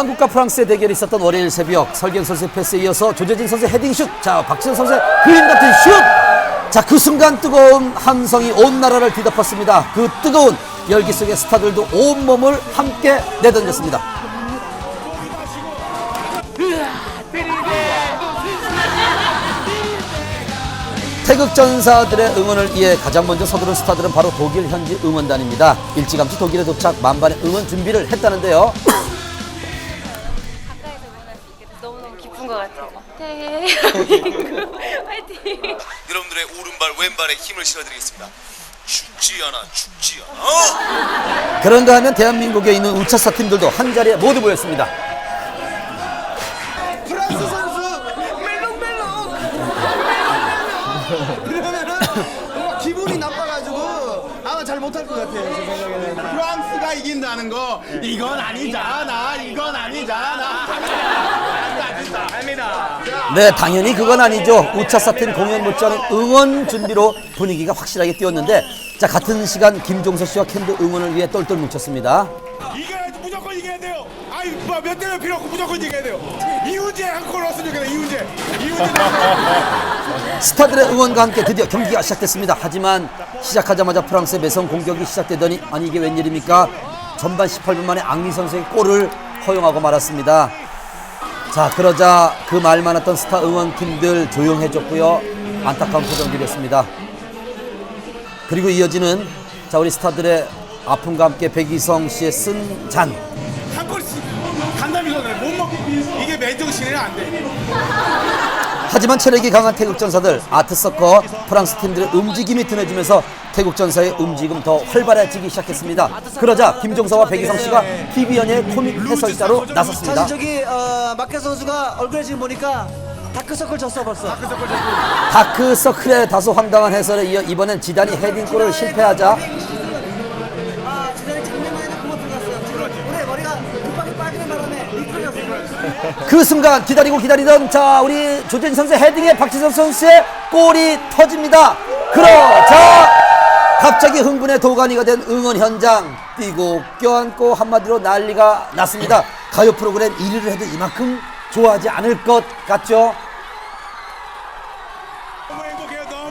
한국과 프랑스의 대결이 있었던 월요일 새벽, 설경 선수의 패스에 이어서 조재진 선수의 헤딩슛, 자 박지성 선수의 그림 같은 슛. 자, 그 순간 뜨거운 함성이 온 나라를 뒤덮었습니다. 그 뜨거운 열기 속에 스타들도 온몸을 함께 내던졌습니다. 태극전사들의 응원을 위해 가장 먼저 서두른 스타들은 바로 독일 현지 응원단입니다. 일찌감치 독일에 도착 만반의 응원 준비를 했다는데요. 가까이서 응원할 수 있게 돼서 너무너무 기쁜 것 같아요. 대한민국 화이팅! 여러분들의 오른발 왼발에 힘을 실어드리겠습니다. 죽지 않아. 그런가 하면 대한민국에 있는 우차사 팀들도 한자리에 모두 모였습니다. 프랑스 선수 멜롱멜롱 그러면은 뭔가 기분이 나빠가지고 아마 잘 못할 것 같아요. 제 생각에는. 프랑스가 이긴다는 거 이건 아니잖아. 합니다. 네, 당연히 그건 아니죠. 우차사 팀 공연 못지않은 응원 준비로 분위기가 확실하게 띄웠는데, 자, 같은 시간 김종서 씨와 캔도 응원을 위해 똘똘 뭉쳤습니다. 이겨야지. 무조건 이겨야 돼요. 아이 몇 대면 필요 없고 무조건 이겨야 돼요. 이훈재 한 골 넣었으면 좋겠다. 이훈재 스타들의 응원과 함께 드디어 경기가 시작됐습니다. 하지만 시작하자마자 프랑스의 매성 공격이 시작되더니, 아니 이게 웬일입니까? 전반 18분 만에 앙리 선수의 골을 허용하고 말았습니다. 자, 그러자 그 말 많았던 스타 응원팀들 조용해졌고요. 안타까운 표정들이 었습니다. 그리고 이어지는, 자, 우리 스타들의 아픔과 함께 백이성 씨의 쓴 잔. 한 골씩 간담이 선을 못 먹. 이게 맨정신에는 안 돼. 하지만 체력이 강한 태극전사들, 아트서커 프랑스 팀들의 움직임이 튼해지면서 태극전사의 움직임 더 활발해지기 시작했습니다. 그러자 김종서와 백이성 씨가 TV연예의 코믹 해설자로 나섰습니다. 저기 마켓 선수가 얼굴에 지금 보니까 다크서클 졌어 벌써. 다크서클의 다소 황당한 해설에 이어 이번엔 지단이 헤딩골을 실패하자 지난해 작년에는 그거 들어갔어요. 올해 머리가 급하게 빠지는 바람에 미끄러졌어요. 그 순간 기다리던, 자, 우리 조재진 선수의 헤딩에 박지성 선수의 골이 터집니다. 그러자 갑자기 흥분의 도가니가 된 응원 현장, 뛰고 껴안고 한마디로 난리가 났습니다. 가요 프로그램 1위를 해도 이만큼 좋아하지 않을 것 같죠? 너무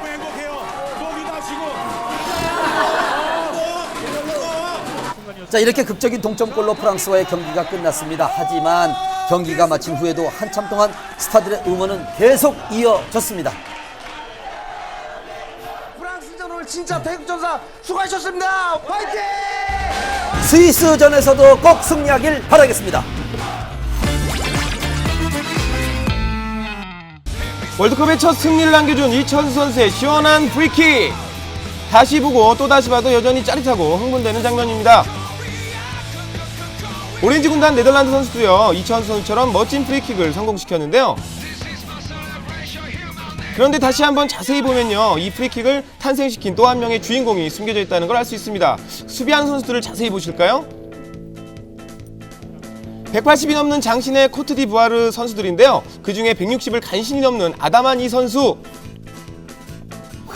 행복해요. 목이 다시고. 자, 이렇게 극적인 동점골로 프랑스와의 경기가 끝났습니다. 하지만 경기가 마친 후에도 한참 동안 스타들의 응원은 계속 이어졌습니다. 프랑스전 오늘 진짜 태극전사 수고하셨습니다. 화이팅! 스위스전에서도 꼭 승리하길 바라겠습니다. 월드컵의 첫 승리를 남겨준 이천수 선수의 시원한 프리킥. 다시 보고 또 다시 봐도 여전히 짜릿하고 흥분되는 장면입니다. 오렌지 군단 네덜란드 선수도요, 이천수 선수처럼 멋진 프리킥을 성공시켰는데요. 그런데 다시 한번 자세히 보면요, 이 프리킥을 탄생시킨 또 한 명의 주인공이 숨겨져 있다는 걸 알 수 있습니다. 수비하는 선수들을 자세히 보실까요? 180이 넘는 장신의 코트디부아르 선수들인데요. 그 중에 160을 간신히 넘는 아다만 이 선수.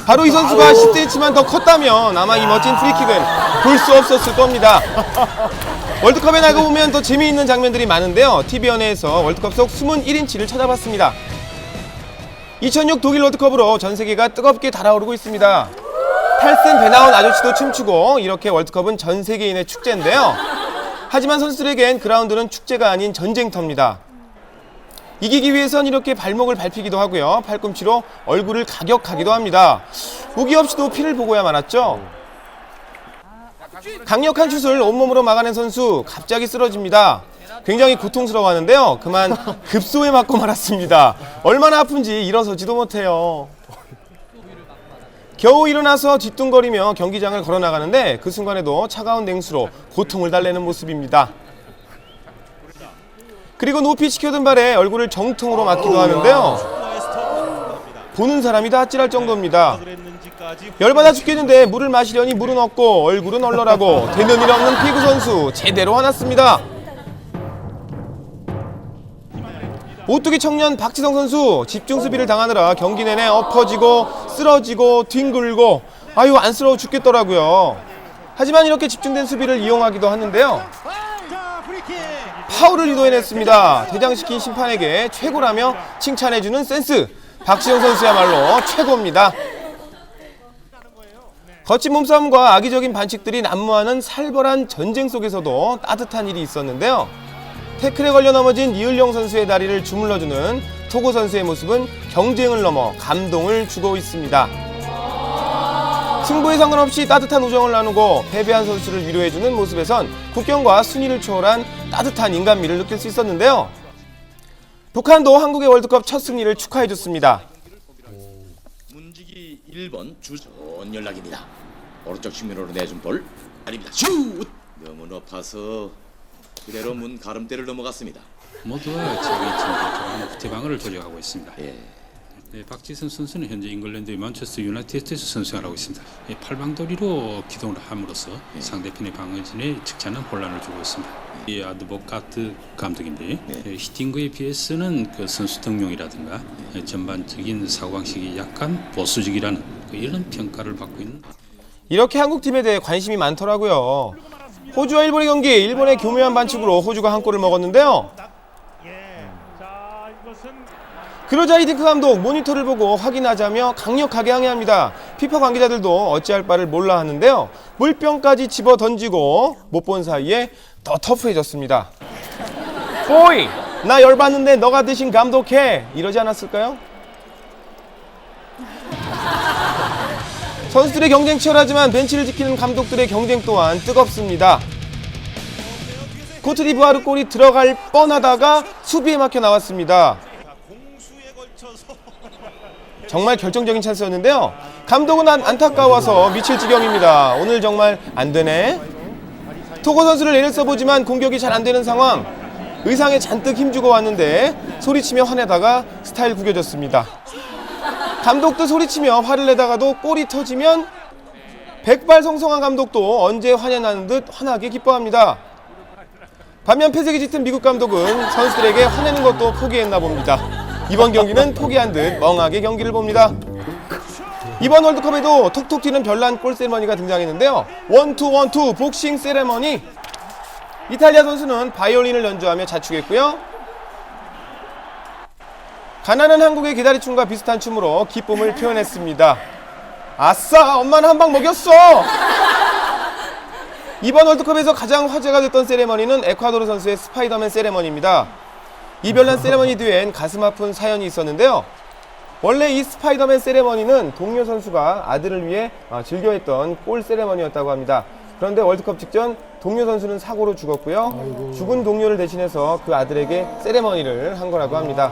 바로 이 선수가 10cm만 더 컸다면 아마 이 멋진 프리킥은 볼 수 없었을 겁니다. 월드컵에 나가 보면 더 재미있는 장면들이 많은데요. TV연예에서 월드컵 속 숨은 1인치를 찾아봤습니다. 2006 독일 월드컵으로 전 세계가 뜨겁게 달아오르고 있습니다. 탈센 배 나온 아저씨도 춤추고, 이렇게 월드컵은 전 세계인의 축제인데요. 하지만 선수들에겐 그라운드는 축제가 아닌 전쟁터입니다. 이기기 위해선 이렇게 발목을 밟히기도 하고요, 팔꿈치로 얼굴을 가격하기도 합니다. 무기 없이도 피를 보고야 말았죠. 강력한 슛을 온몸으로 막아낸 선수, 갑자기 쓰러집니다. 굉장히 고통스러워하는데요, 그만 급소에 맞고 말았습니다. 얼마나 아픈지 일어서지도 못해요. 겨우 일어나서 뒤뚱거리며 경기장을 걸어나가는데, 그 순간에도 차가운 냉수로 고통을 달래는 모습입니다. 그리고 높이 치켜든 발에 얼굴을 정통으로 맞기도 하는데요, 보는 사람이 다 아찔할 정도입니다. 열받아 죽겠는데 물을 마시려니 물은 없고 얼굴은 얼얼하고 되는 일 없는 피구 선수, 제대로 화났습니다. 오뚜기 청년 박지성 선수, 집중 수비를 당하느라 경기 내내 엎어지고 쓰러지고 뒹굴고, 아유 안쓰러워 죽겠더라고요. 하지만 이렇게 집중된 수비를 이용하기도 하는데요, 파울을 유도해냈습니다. 퇴장시킨 심판에게 최고라며 칭찬해주는 센스. 박지성 선수야말로 최고입니다. 거친 몸싸움과 악의적인 반칙들이 난무하는 살벌한 전쟁 속에서도 따뜻한 일이 있었는데요. 태클에 걸려 넘어진 이을령 선수의 다리를 주물러주는 토고 선수의 모습은 경쟁을 넘어 감동을 주고 있습니다. 승부에 상관없이 따뜻한 우정을 나누고 패배한 선수를 위로해주는 모습에선 국경과 순위를 초월한 따뜻한 인간미를 느낄 수 있었는데요. 북한도 한국의 월드컵 첫 승리를 축하해줬습니다. 문지기 1번 주전 연락입니다. 오른쪽 측면으로 내준 볼 아닙니다. 슛! 너무 높아서 그대로 문 가름대를 넘어갔습니다. 모두가 저희 후퇴방어를 조력하고 있습니다. 예. 네, 박지성 선수는 현재 잉글랜드의 만체스터 유나이티드에서 선수하고 있습니다. 팔방도리로 기동을 함으로써 상대편의 방어진에 적잖은 혼란을 주고 있습니다. 이 아드보카트 감독인데 히팅그에 비해서는 그 선수 등용이라든가 전반적인 사고방식이 약간 보수적이라는 이런 평가를 받고 있는. 이렇게 한국팀에 대해 관심이 많더라고요. 호주와 일본의 경기, 일본의 교묘한 반칙으로 호주가 한 골을 먹었는데요. 그러자 이딩크 감독 모니터를 보고 확인하자며 강력하게 항의합니다. 피파 관계자들도 어찌할 바를 몰라 하는데요. 물병까지 집어 던지고 못 본 사이에 더 터프해졌습니다. 보이! 나 열받는데 너가 대신 감독해! 이러지 않았을까요? 선수들의 경쟁 치열하지만 벤치를 지키는 감독들의 경쟁 또한 뜨겁습니다. 코트디부아르 골이 들어갈 뻔하다가 수비에 막혀 나왔습니다. 정말 결정적인 찬스였는데요. 감독은 안타까워서 미칠 지경입니다. 오늘 정말 안 되네. 토고 선수를 애를 써보지만 공격이 잘 안 되는 상황. 의상에 잔뜩 힘주고 왔는데 소리치며 화내다가 스타일 구겨졌습니다. 감독도 소리치며 화를 내다가도 골이 터지면 백발성성한 감독도 언제 화내나는 듯 환하게 기뻐합니다. 반면 패색이 짙은 미국 감독은 선수들에게 화내는 것도 포기했나 봅니다. 이번 경기는 포기한 듯 멍하게 경기를 봅니다. 이번 월드컵에도 톡톡 튀는 별난 골 세레머니가 등장했는데요. 1-2-1-2 복싱 세레머니. 이탈리아 선수는 바이올린을 연주하며 자축했고요. 가난한 한국의 기다리춤과 비슷한 춤으로 기쁨을 표현했습니다. 아싸! 엄마는 한 방 먹였어! 이번 월드컵에서 가장 화제가 됐던 세레머니는 에콰도르 선수의 스파이더맨 세레머니입니다. 이 별난 세레머니 뒤엔 가슴 아픈 사연이 있었는데요. 원래 이 스파이더맨 세레머니는 동료 선수가 아들을 위해 즐겨했던 골 세레머니였다고 합니다. 그런데 월드컵 직전 동료 선수는 사고로 죽었고요. 죽은 동료를 대신해서 그 아들에게 세레머니를 한 거라고 합니다.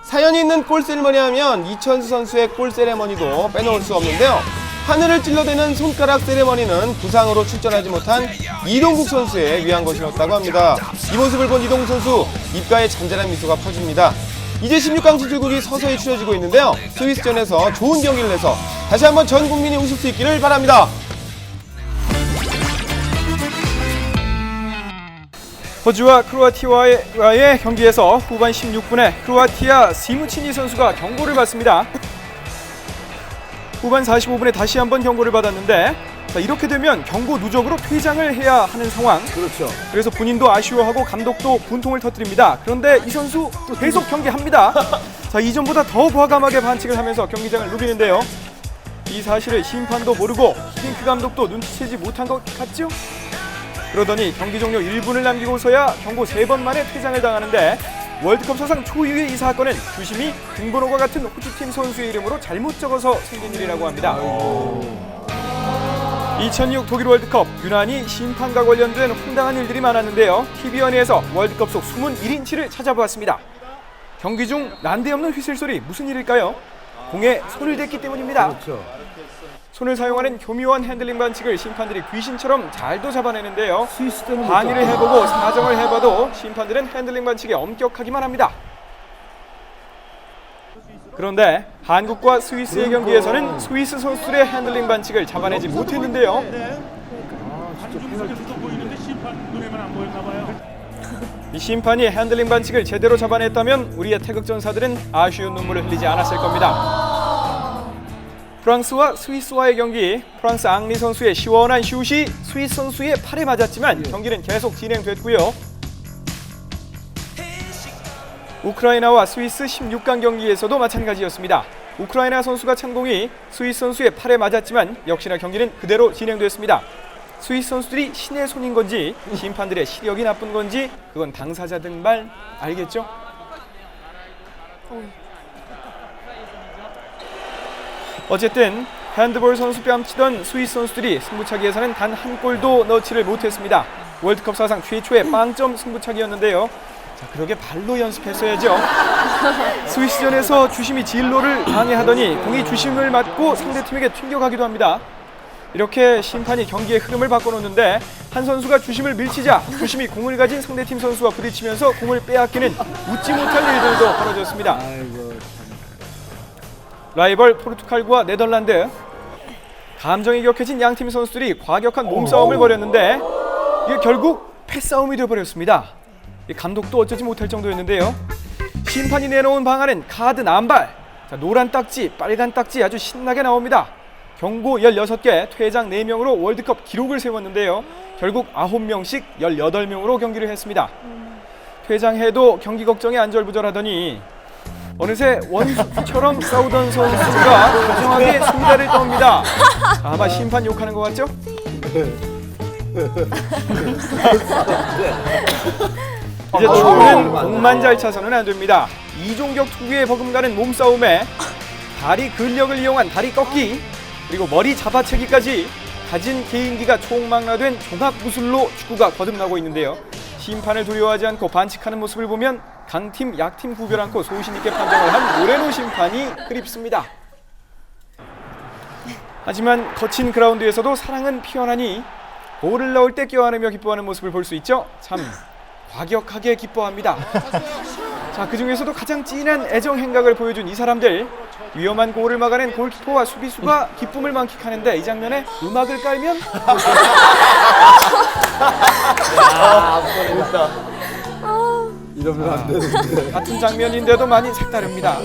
사연이 있는 골 세레머니 하면 이천수 선수의 골 세레머니도 빼놓을 수 없는데요. 하늘을 찔러대는 손가락 세레머니는 부상으로 출전하지 못한 이동국 선수에 위한 것이었다고 합니다. 이 모습을 본 이동국 선수 입가에 잔잔한 미소가 퍼집니다. 이제 16강 진출국이 서서히 추려지고 있는데요. 스위스전에서 좋은 경기를 해서 다시 한번 전 국민이 웃을 수 있기를 바랍니다. 호주와 크로아티아와의 경기에서 후반 16분에 크로아티아 시무치니 선수가 경고를 받습니다. 후반 45분에 다시 한번 경고를 받았는데 이렇게 되면 경고 누적으로 퇴장을 해야 하는 상황. 그렇죠. 그래서 본인도 아쉬워하고 감독도 분통을 터뜨립니다. 그런데 이 선수 계속 경기합니다. 자, 이전보다 더 과감하게 반칙을 하면서 경기장을 누비는데요. 이 사실을 심판도 모르고 히딩크 감독도 눈치채지 못한 것 같죠? 그러더니 경기 종료 1분을 남기고서야 경고 3번 만에 퇴장을 당하는데 월드컵 사상 초유의 이 사건은 주심이 등번호가 같은 호주팀 선수의 이름으로 잘못 적어서 생긴 일이라고 합니다. 2006 독일 월드컵 유난히 심판과 관련된 황당한 일들이 많았는데요. TV연예에서 월드컵 속 숨은 1인치를 찾아보았습니다. 경기 중 난데없는 휘슬 소리 무슨 일일까요? 공에 손을 댔기 때문입니다. 그렇죠. 손을 사용하는 교묘한 핸들링 반칙을 심판들이 귀신처럼 잘도 잡아내는데요. 스위스 때는 항의를 해보고 사정을 해봐도 심판들은 핸들링 반칙에 엄격하기만 합니다. 그런데 한국과 스위스의 경기에서는 스위스 선수들의 핸들링 반칙을 잡아내지 못했는데요. 이 심판이 핸들링 반칙을 제대로 잡아냈다면 우리의 태극전사들은 아쉬운 눈물을 흘리지 않았을 겁니다. 프랑스와 스위스와의 경기, 프랑스 앙리 선수의 시원한 슛이 스위스 선수의 팔에 맞았지만 경기는 계속 진행됐고요. 우크라이나와 스위스 16강 경기에서도 마찬가지였습니다. 우크라이나 선수가 찬공이 스위스 선수의 팔에 맞았지만 역시나 경기는 그대로 진행됐습니다. 스위스 선수들이 신의 손인 건지 심판들의 시력이 나쁜 건지 그건 당사자들 말 알겠죠? 어쨌든 핸드볼 선수 뺨치던 스위스 선수들이 승부차기에서는 단 한 골도 넣지를 못했습니다. 월드컵 사상 최초의 빵점 승부차기였는데요. 자, 그러게 발로 연습했어야죠. 스위스전에서 주심이 진로를 방해하더니 공이 주심을 맞고 상대팀에게 튕겨가기도 합니다. 이렇게 심판이 경기의 흐름을 바꿔놓는데 한 선수가 주심을 밀치자 주심이 공을 가진 상대팀 선수와 부딪히면서 공을 빼앗기는 웃지 못할 일들도 벌어졌습니다. 라이벌 포르투갈과 네덜란드, 감정이 격해진 양팀 선수들이 과격한 몸싸움을 벌였는데 이게 결국 패싸움이 되어버렸습니다. 감독도 어쩌지 못할 정도였는데요. 심판이 내놓은 방안은 카드 남발, 자, 노란 딱지, 빨간 딱지 아주 신나게 나옵니다. 경고 16개, 퇴장 4명으로 월드컵 기록을 세웠는데요. 결국 9명씩 18명으로 경기를 했습니다. 퇴장해도 경기 걱정이 안절부절하더니 어느새 원수처럼 싸우던 선수가 다정하게 수비다를 떱니다. 아마 심판 욕하는 것 같죠? 이제 축구는 공만 잘 차서는 안 됩니다. 이종격 투구에 버금가는 몸싸움에 다리 근력을 이용한 다리 꺾기, 그리고 머리 잡아채기까지 가진 개인기가 총망라된 종합 무술로 축구가 거듭나고 있는데요. 심판을 두려워하지 않고 반칙하는 모습을 보면 강팀, 약팀 구별 않고 소신 있게 판정을 한 모레노 심판이 그립습니다. 하지만 거친 그라운드에서도 사랑은 피어나니 골을 넣을 때 껴안으며 기뻐하는 모습을 볼 수 있죠. 참 과격하게 기뻐합니다. 자, 그 중에서도 가장 진한 애정 행각을 보여준 이 사람들, 위험한 골을 막아낸 골키퍼와 수비수가 기쁨을 만끽하는데 이 장면에 음악을 깔면 이러면 안 되는데. 같은 장면인데도 많이 색다릅니다.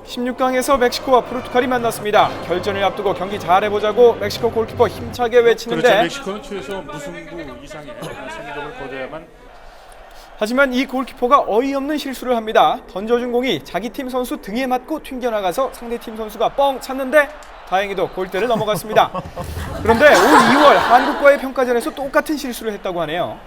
16강에서 멕시코와 포르투갈이 만났습니다. 결전을 앞두고 경기 잘해보자고 멕시코 골키퍼 힘차게 외치는데 그렇죠. 멕시코는 최소 무승부 이상의 승리점을 거둬야만. 하지만 이 골키퍼가 어이없는 실수를 합니다. 던져준 공이 자기 팀 선수 등에 맞고 튕겨나가서 상대팀 선수가 뻥 찼는데 다행히도 골대를 넘어갔습니다. 그런데 올 2월 한국과의 평가전에서 똑같은 실수를 했다고 하네요.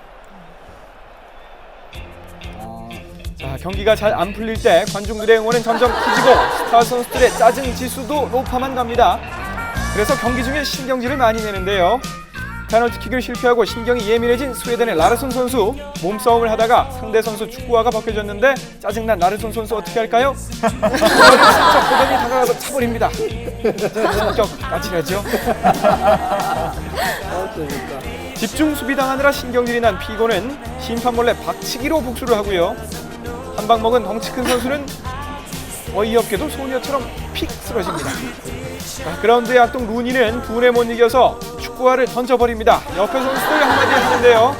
자, 경기가 잘 안 풀릴 때 관중들의 응원은 점점 커지고 스타 선수들의 짜증 지수도 높아만 갑니다. 그래서 경기 중에 신경질을 많이 내는데요. 페널티킥을 실패하고 신경이 예민해진 스웨덴의 라르손 선수, 몸싸움을 하다가 상대 선수 축구화가 벗겨졌는데 짜증난 라르손 선수 어떻게 할까요? 머리를 슬쩍 보더니 다가가서 차버립니다. 성격 까칠하죠? 집중 수비당하느라 신경질이 난 피고는 심판 몰래 박치기로 복수를 하고요. 한 방 먹은 덩치 큰 선수는 어이없게도 소녀처럼 픽 쓰러집니다. 자, 그라운드의 악동 루니는 분에 못 이겨서 축구화를 던져버립니다. 옆에 선수들 한마디 하는데요.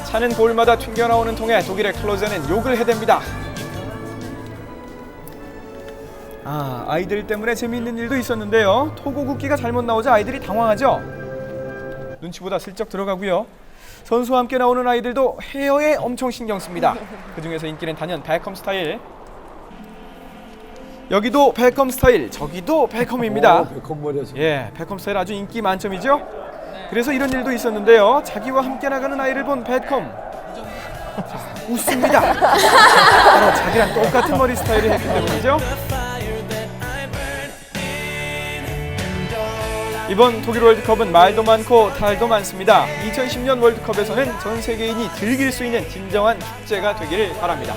차는 골마다 튕겨나오는 통에 독일의 클로제는 욕을 해댑니다. 아이들 때문에 재미있는 일도 있었는데요. 토고 국기가 잘못 나오자 아이들이 당황하죠. 눈치보다 슬쩍 들어가고요. 선수와 함께 나오는 아이들도 헤어에 엄청 신경 씁니다. 그 중에서 인기는 단연 베컴 스타일. 여기도 베컴 스타일, 저기도 베컴입니다. 베컴 머리야. 예, 베컴 스타일 아주 인기 만점이죠. 그래서 이런 일도 있었는데요. 자기와 함께 나가는 아이를 본 베컴 웃습니다. 바로 자기랑 똑같은 머리 스타일을 했기 때문이죠. 이번 독일 월드컵은 말도 많고 탈도 많습니다. 2010년 월드컵에서는 전 세계인이 즐길 수 있는 진정한 축제가 되기를 바랍니다.